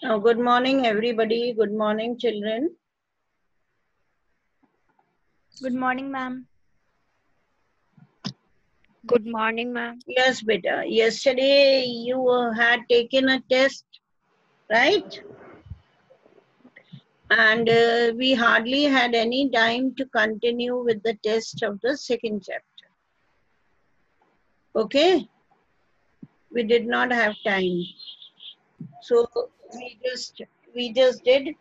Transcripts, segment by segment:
Good morning, everybody. Good morning, children. Good morning, ma'am. Good morning, ma'am. Yes, beta. Yesterday you had taken a test, right? And we hardly had any time to continue with the test of the second chapter. Okay? We did not have time. So we just did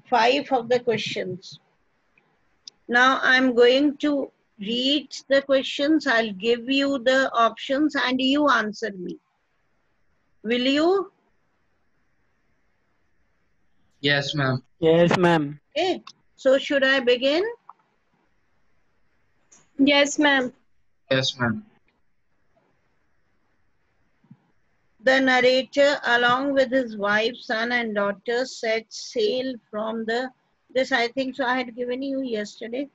5 of the questions. Now I'm going to read the questions. I'll give you the options and you answer me. Will you? Yes, ma'am. Yes, ma'am. Okay. So should I begin? Yes, ma'am. Yes, ma'am. The narrator, along with his wife, son, and daughter, set sail from the. This I think so. I had given you yesterday.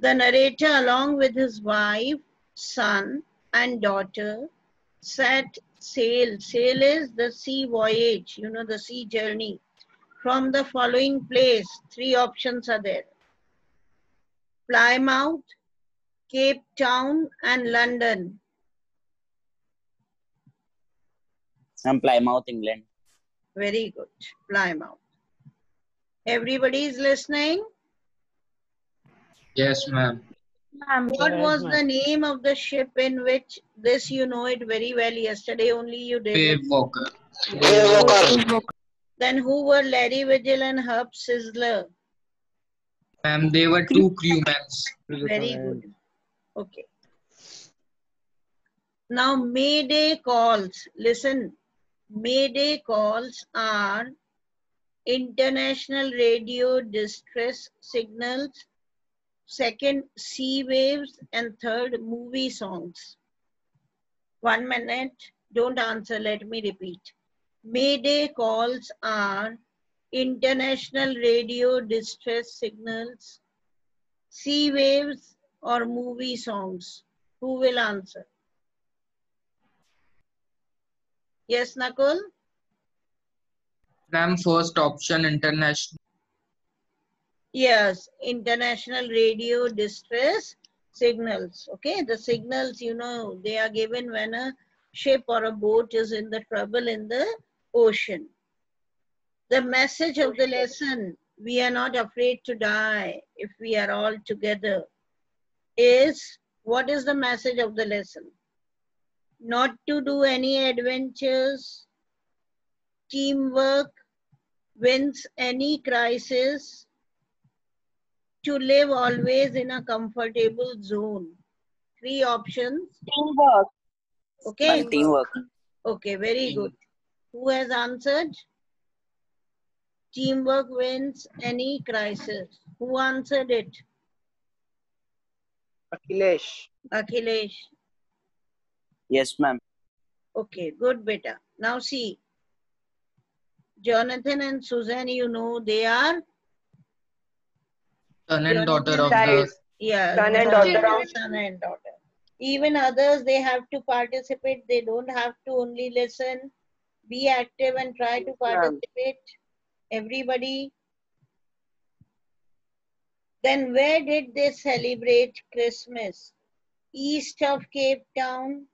The narrator, along with his wife, son, and daughter, set sail. Sail is the sea voyage, you know, the sea journey. From the following place, 3 options are there: Plymouth, Cape Town, and London. From Plymouth, England. Very good. Plymouth. Everybody is listening? Yes, ma'am. Ma'am. What Yes, was ma'am. the name of the ship in which this you know it very well? Yesterday only you did it. Wave Walker. Then who were Larry Vigil and Herb Sizzler? Ma'am, they were 2 crewmen. Very good. Okay. Now Mayday calls. Listen. Mayday calls are international radio distress signals, second sea waves, and third movie songs. 1 minute. Don't answer. Let me repeat. Mayday calls are international radio distress signals, sea waves, or movie songs. Who will answer? Yes, Nakul? Ma'am, first option, international. Yes, international radio distress signals. Okay, the signals, you know, they are given when a ship or a boat is in the trouble in the ocean. The message of the lesson, we are not afraid to die if we are all together, is, what is the message of the lesson? Not to do any adventures, teamwork wins any crisis, to live always in a comfortable zone. 3 options. Teamwork. Okay. And teamwork. Okay, very good. Who has answered? Teamwork wins any crisis. Who answered it? Akhilesh. Akhilesh. Yes, ma'am. Okay, good beta. Now see, Jonathan and Susan, you know, they are Son and daughter of Child. the. yeah, Son and daughter of. son and daughter. Even others, they have to participate. They don't have to only listen. Be active and try to participate. Everybody. Then where did they celebrate Christmas? East of Cape Town,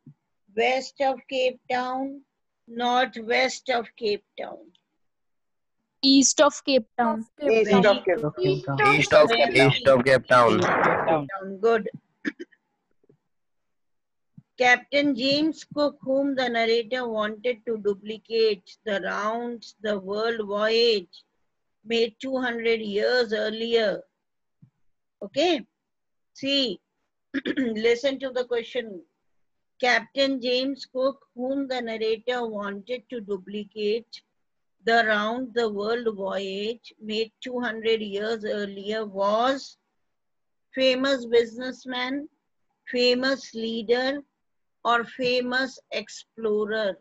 west of Cape Town, northwest of Cape Town. East of Cape Town. East of Cape Town. East of Cape Town. Good. Captain James Cook, whom the narrator wanted to duplicate the round the world voyage made 200 years earlier. Okay. See, listen to the question. Captain James Cook, whom the narrator wanted to duplicate the round the world voyage made 200 years earlier, was famous businessman, famous leader, or famous explorer?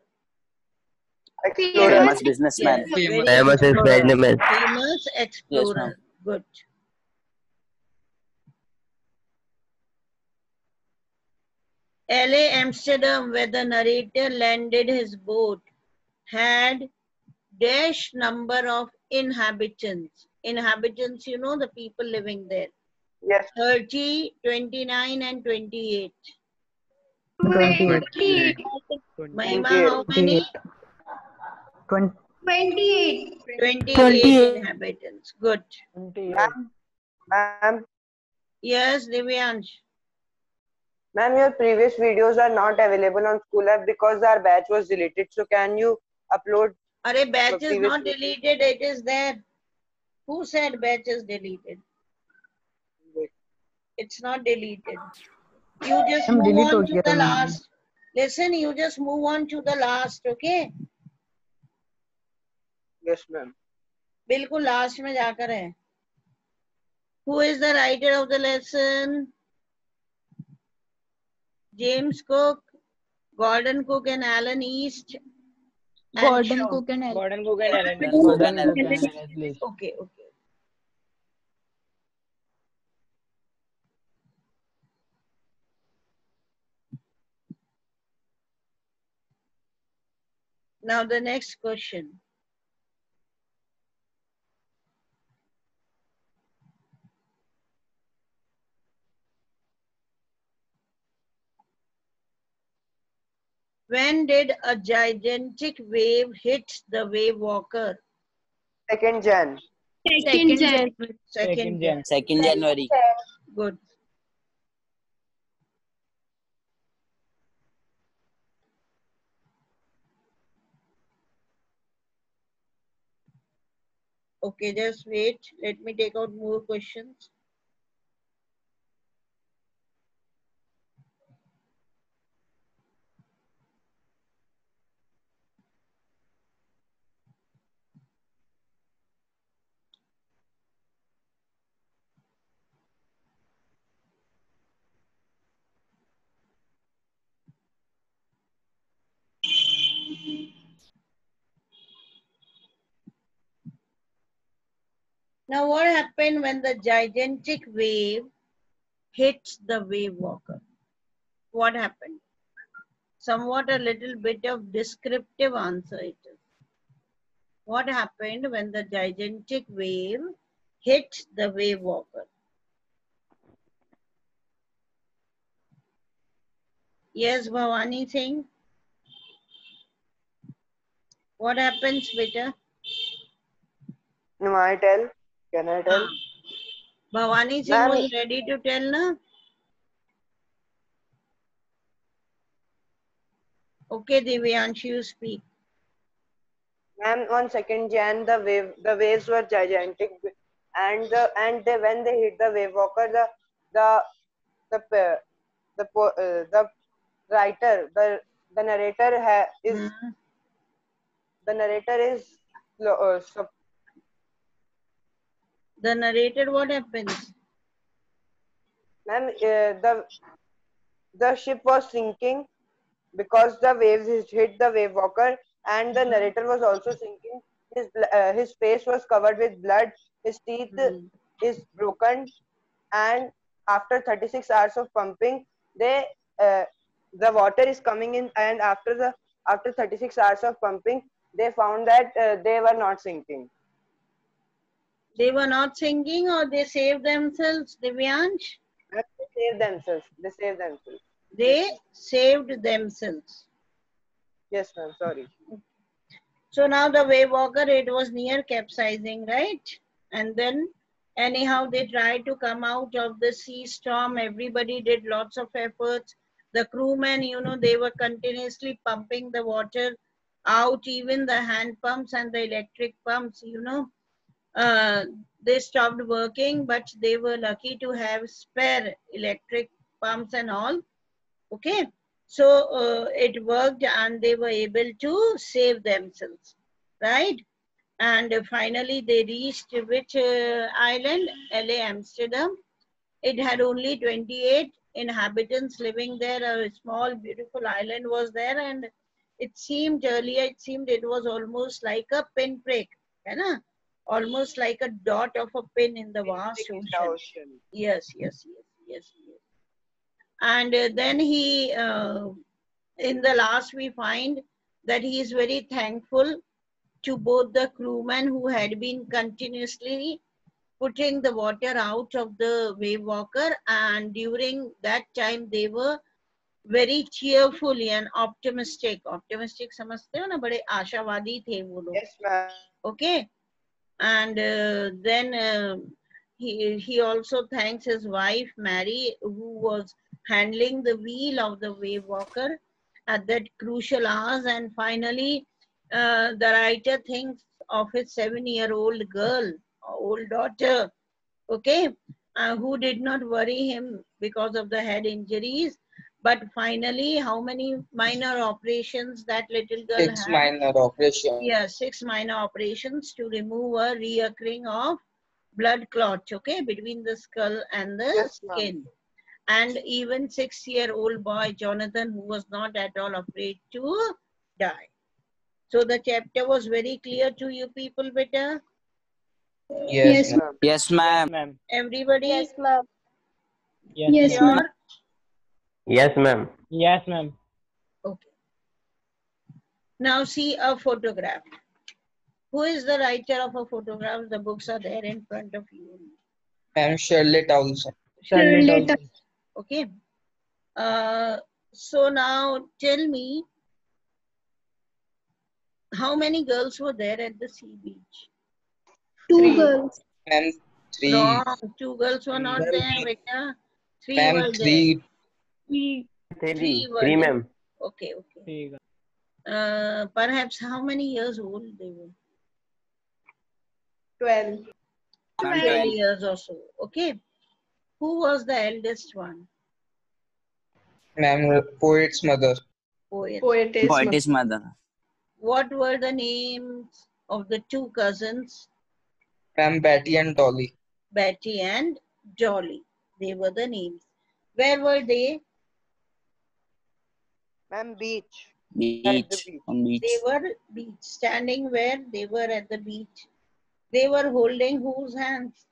Explorer. Famous businessman. Yes, very Famous good. businessman. Famous Yes, explorer. ma'am. Good. LA Amsterdam, where the narrator landed his boat, had dash number of inhabitants. Inhabitants, you know, the people living there. Yes. 30, 29, and 28. 28. Mahima, 28. how many? 28. 28 inhabitants. Good. Ma'am, Yes, Divyansh. ma'am, your previous videos are not available on School App because our batch was deleted. So can you upload? Arey, batch is previous not video? deleted. It is there. Who said batch is deleted? It's not deleted. You just move on to the last. Listen, you just move on to the last, okay? Yes, ma'am. बिल्कुल last में जाकर है. Who is the writer of the lesson? James Cook, Gordon Cook, and Alan East. And Gordon Shaw. Cook and Ellen. Gordon Cook and Ellen. Gordon and Leslie. Okay, okay. Now the next question. When did a gigantic wave hit the wave walker? 2nd Jan. Second Jan. Second Jan. 2nd January. Good. Okay, just wait. Let me take out more questions. Now, what happened when the gigantic wave hit the wave walker? What happened? Somewhat a little bit of descriptive answer it is. What happened when the gigantic wave hit the wave walker? Yes, Bhavani Singh. What happens, beta? No, I tell. Can I tell? Bhavani Singh Ma'am, was ready to tell, na? Okay, Divyansh, you speak. ma'am, on 2nd Jan, the waves were gigantic, and when they hit the wave walker, the writer, the narrator is the narrator is The narrator, what happens? ma'am, the ship was sinking because the waves hit the wave walker, and the narrator was also sinking. His face was covered with blood. His teeth is broken, and after 36 hours of pumping, the water is coming in, and after 36 hours of pumping, they found that they were not sinking. They were not sinking or they saved themselves, Divyansh? They saved themselves. They saved themselves. They saved themselves. Yes, ma'am. Sorry. So now the wave walker, it was near capsizing, right? And then anyhow, they tried to come out of the sea storm. Everybody did lots of efforts. The crewmen, you know, they were continuously pumping the water out, even the hand pumps and the electric pumps, you know. They stopped working, but they were lucky to have spare electric pumps and all. Okay. So it worked and they were able to save themselves, right? And finally they reached which island? LA, Amsterdam. It had only 28 inhabitants living there. A small beautiful island was there, and it seemed earlier, it was almost like a pinprick, almost like a dot of a pin in the vast ocean. Yes. And then he, in the last we find that he is very thankful to both the crewmen who had been continuously putting the water out of the wave walker, and during that time they were very cheerfully and optimistic. Optimistic समझते हो ना, बड़े आशावादी थे वो लोग. Yes, ma'am. Okay, and then he also thanks his wife Mary, who was handling the wheel of the wave walker at that crucial hours. And finally, the writer thinks of his 7-year-old girl, old daughter, okay, who did not worry him because of the head injuries. But finally, how many minor operations that little girl 6 had? minor operations. Yeah, 6 minor operations to remove a reoccurring of blood clot, okay, between the skull and the Yes, ma'am. skin. And even 6-year-old boy, Jonathan, who was not at all afraid to die. So the chapter was very clear to you people, beta? Yes, Yes, ma'am. Yes, ma'am. Everybody? Yes, ma'am. Yes, Yes, Sure? ma'am. Yes, ma'am. Yes, ma'am. Okay. Now see a photograph. Who is the writer of a photograph? The books are there in front of you. Ma'am, Charlotte Olson. Charlotte. Okay. So now tell me, how many girls were there at the sea beach? 2 girls. Ma'am, 3. Wrong. 2 girls were not there, beta. 3 Ma'am, were there. 3. 3. 3 were Three, there. ma'am. Okay, okay. Perhaps how many years old they were? 12. 12 years or so. Okay. Who was the eldest one? Ma'am, poet's mother. Poet. Poetess mother. What were the names of the 2 cousins? Ma'am, Betty and Dolly. Betty and Dolly. They were the names. Where were they? Ma'am, beach. Beach. beach. On beach. They were beach. Standing where? They were at the beach. They were holding whose hands?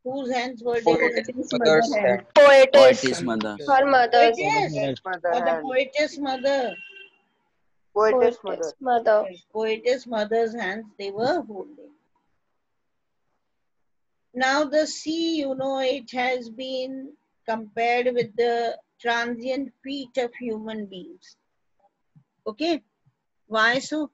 Whose hands were they holding? Poet's mother's hand. Poetess mother. Her mother's. Poetess. Mother Or the hand. poetess mother. Poetess mother. Mother. Yes, poetess mother's hands they were holding. Now the sea, you know, it has been compared with the transient feet of human beings. Okay, why so?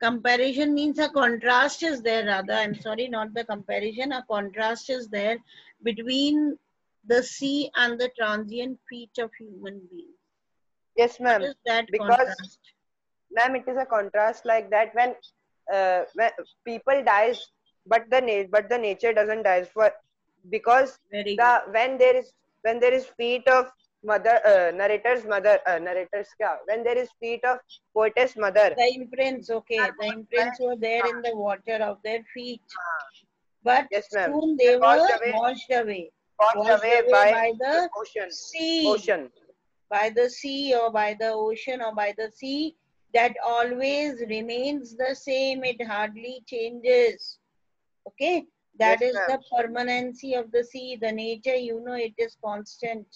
Comparison means a contrast is there, rather, I'm sorry, not the comparison, a contrast is there between the sea and the transient feet of human beings. Yes, What ma'am. is that Because, contrast? ma'am, it is a contrast like that when people dies, but the nature doesn't die. Because Very good. when there is feet of mother, narrator's mother, when there is feet of poetess mother. The imprints, okay, the imprints were there in the water of their feet. But Yes, ma'am. soon they Washed were away. washed away. Washed away by the ocean. sea. Ocean. By the sea or by the ocean or by the sea, that always remains the same. It hardly changes. Okay, that Yes, is ma'am. the permanency of the sea. The nature, you know, it is constant.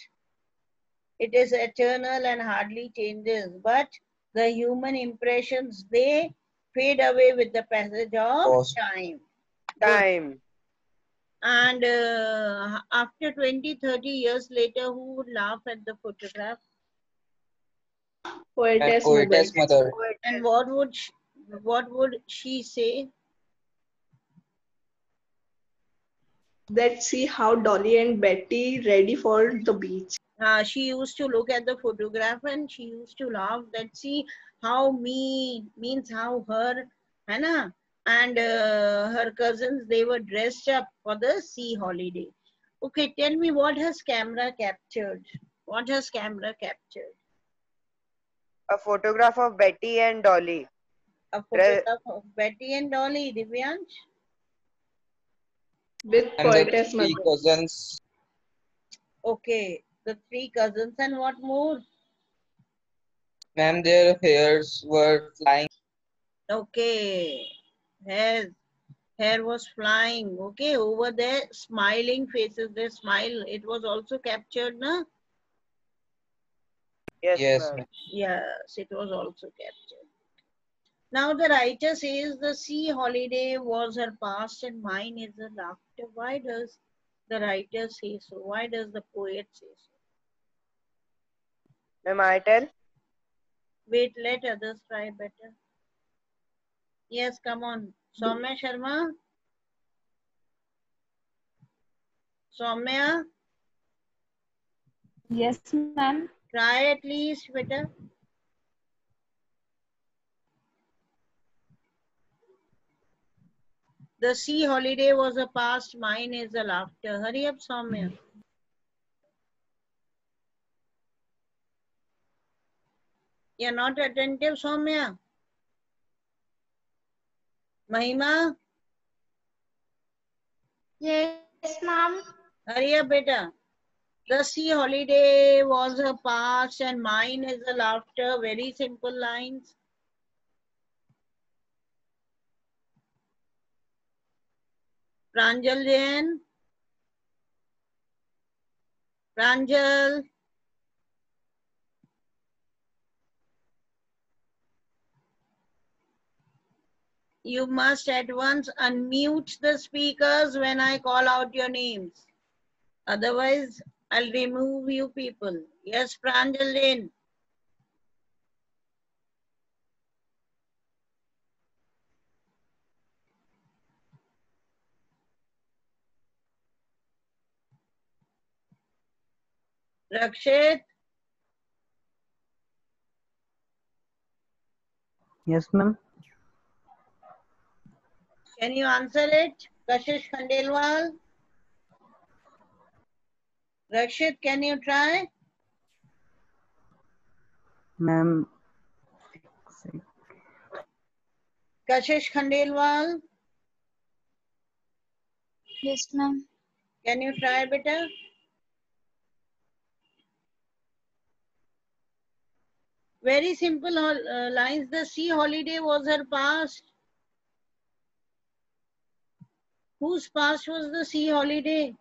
It is eternal and hardly changes. But the human impressions, they fade away with the passage of Course. time. Time. And after 20-30 years later, who would laugh at the photograph? Ma'am, Poetess poetess mother. And what would she say? That see how Dolly and Betty ready for the beach. She used to look at the photograph and she used to laugh that see how means how her, Hannah, and her cousins, they were dressed up for the sea holiday. Okay, tell me, what has camera captured? What has camera captured? A photograph of Betty and Dolly. A photograph of Betty and Dolly, Divyansh? With And the poetess 3 mother. cousins. Okay, the 3 cousins, and what more? Ma'am, their hairs were flying. Okay, hair was flying. Okay, over there, smiling faces, their smile, it was also captured, na? Yes, Yes, ma'am. ma'am. Yes, it was also captured. Now the writer says the sea holiday was her past and mine is her laughter. Why does the writer say so? Why does the poet say so? Ma'am, I tell? Wait, let others try better. Yes, come on. Soumya Sharma? Soumya? Yes, ma'am. Try at least better. The sea holiday was a past, mine is a laughter. Hurry up, Soumya. You're not attentive, Soumya. Mahima? Yes, ma'am. Hurry up, beta. The sea holiday was a past and mine is a laughter. Very simple lines. Pranjal Jain. Pranjal. You must at once unmute the speakers when I call out your names. Otherwise, I'll remove you people. Yes, Pranjal Jain. Rakshit. Yes, ma'am. Can you answer it? Kashish Khandelwal. Rakshit, can you try? Ma'am. Kashish Khandelwal. Yes, ma'am. Can you try better? Very simple lines. The sea holiday was her past. Whose past was the sea holiday?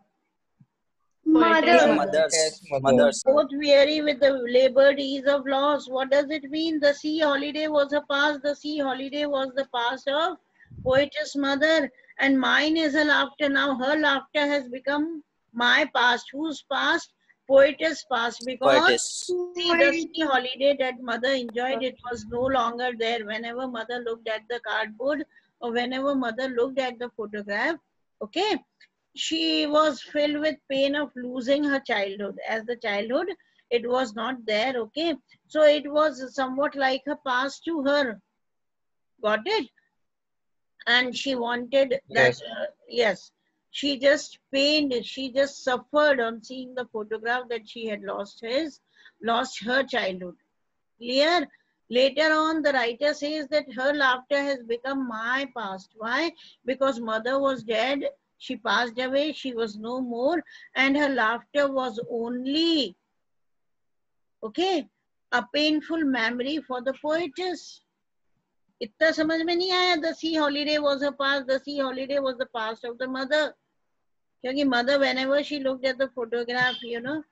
Mother. Mothers. Yes, mother. Mothers. Both weary with the labored ease of loss. What does it mean? The sea holiday was her past. The sea holiday was the past of poetess mother. And mine is a laughter. Now her laughter has become my past. Whose past? Poetess past. Because Poetess. see, the sea holiday that mother enjoyed, it was no longer there. Whenever mother looked at the cardboard or whenever mother looked at the photograph, okay, she was filled with pain of losing her childhood. As the childhood, it was not there, okay? So it was somewhat like a past to her. Got it? And she wanted that, Yes. yes, she just pained, she just suffered on seeing the photograph that she had lost her childhood. Clear? Later on, the writer says that her laughter has become my past. Why? Because mother was dead, she passed away, she was no more, and her laughter was only, okay, a painful memory for the poetess. इतना समझ में नहीं आया? The sea holiday was her past, the sea holiday was the past of the mother. क्योंकि mother, whenever she looked at the photograph, you know,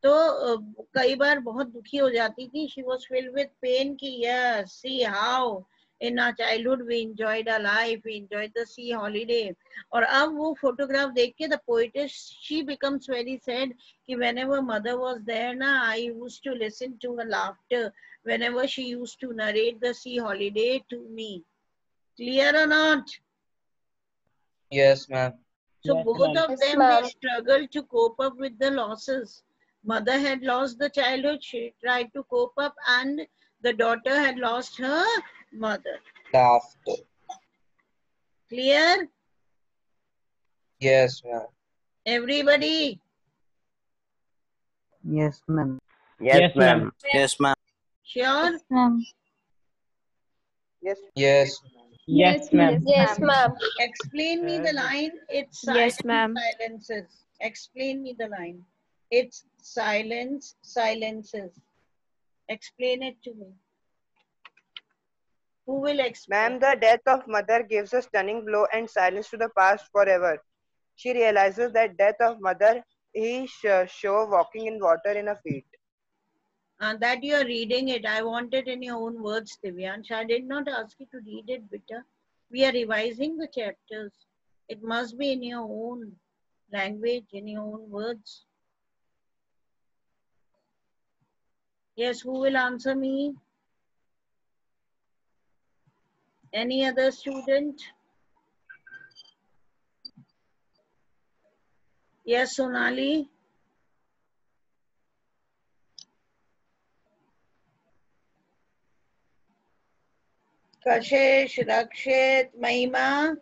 तो कई बार बहुत दुखी हो जाती थी. She was filled with pain कि yes, see how in our childhood we enjoyed our life, we enjoyed the sea holiday. और अब वो photograph देख के the poetess, she becomes very sad कि whenever mother was there ना, I used to listen to her laughter whenever she used to narrate the sea holiday to me. Clear or not? Yes, ma'am. So Yes, both ma'am. of them, they struggled to cope up with the losses. Mother had lost the childhood, she tried to cope up, and the daughter had lost her mother. Laughter. Clear? Yes, ma'am. Everybody? Yes, ma'am. Yes, ma'am. Yes, ma'am. Sure? Ma'am. Yes. Yes. Yes, ma'am. Yes, ma'am. Explain me the line. It's Yes, silence, ma'am. silences. Explain me the line. It's silence, silences. Explain it to me. Who will explain? Ma'am, the death of mother gives a stunning blow and silence to the past forever. She realizes that death of mother is show walking in water in a field. That you are reading it. I want it in your own words, Divyansh. I did not ask you to read it, beta. We are revising the chapters. It must be in your own language, in your own words. Yes, who will answer me? Any other student? Yes, Sonali? Kashish, Rakshit, Mahima?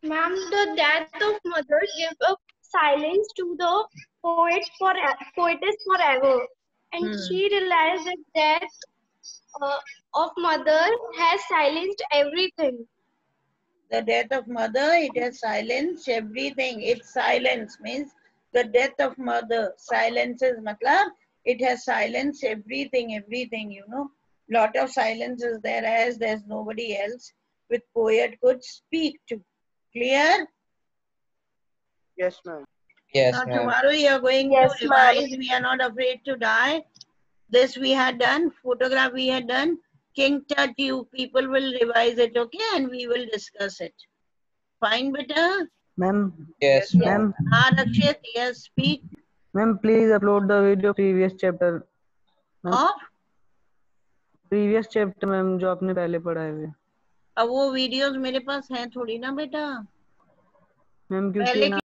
Ma'am, the death of mother gave a silence to the poetess forever, and she realized that death of mother has silenced everything. The death of mother, it has silenced everything. Its silence means the death of mother. Silences, matlab, it has silenced everything, you know. Lot of silence is there as there's nobody else with poet could speak to. Clear? Yes, ma'am. Yes, Now ma'am. tomorrow you are going Yes, to ma'am. revise. We are not afraid to die. This we had done. Photograph we had done. King Tut, you people will revise it, okay? And we will discuss it. Fine, beta? Ma'am, Yes, ma'am. ma'am, Rakshit, yes, speak. ma'am, please upload the video previous chapter. Ma'am, Of? previous chapter, ma'am, जो आपने पहले पढ़ाए हुए. अब वो videos मेरे पास हैं थोड़ी ना बेटा. मैम क्योंकि पहले ना